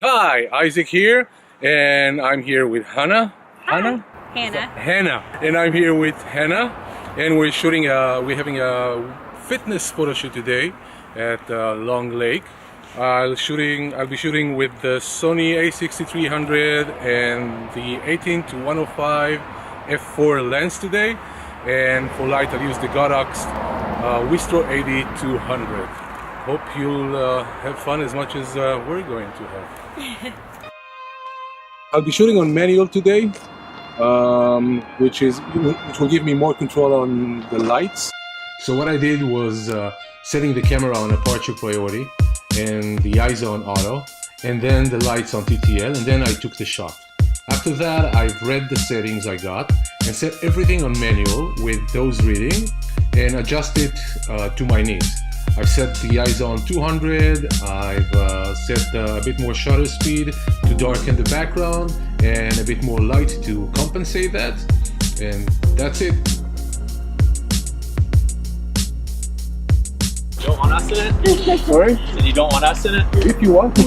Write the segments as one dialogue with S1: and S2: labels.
S1: Hi, Isaac here, and I'm here with Hannah.
S2: Hannah.
S1: Hannah, and I'm here with Hannah, and we're shooting. We're having a fitness photo shoot today at Long Lake. I'll be shooting with the Sony a6300 and the 18-105 f4 lens today, and for light I'll use the Godox Wistro 80-200. Hope you'll have fun as much as we're going to have. I'll be shooting on manual today, which will give me more control on the lights. So what I did was setting the camera on aperture priority and the ISO on auto, and then the lights on TTL, and then I took the shot. After that, I've read the settings I got and set everything on manual with those reading and adjusted to my needs. I've set the ISO on 200, I've set a bit more shutter speed to darken the background and a bit more light to compensate that, and that's it.
S3: You don't want us in it?
S1: Sorry?
S3: And you don't want us in it?
S1: If you want.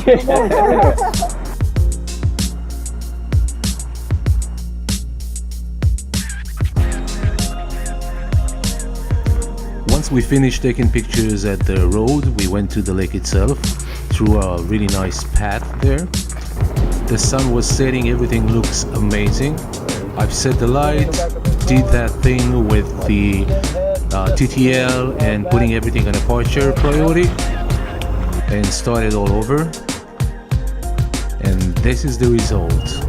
S1: Once we finished taking pictures at the road, we went to the lake itself through a really nice path there. The sun was setting, everything looks amazing. I've set the light, did that thing with the TTL and putting everything on aperture priority, and started all over, and this is the result.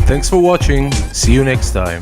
S1: Thanks for watching. See you next time.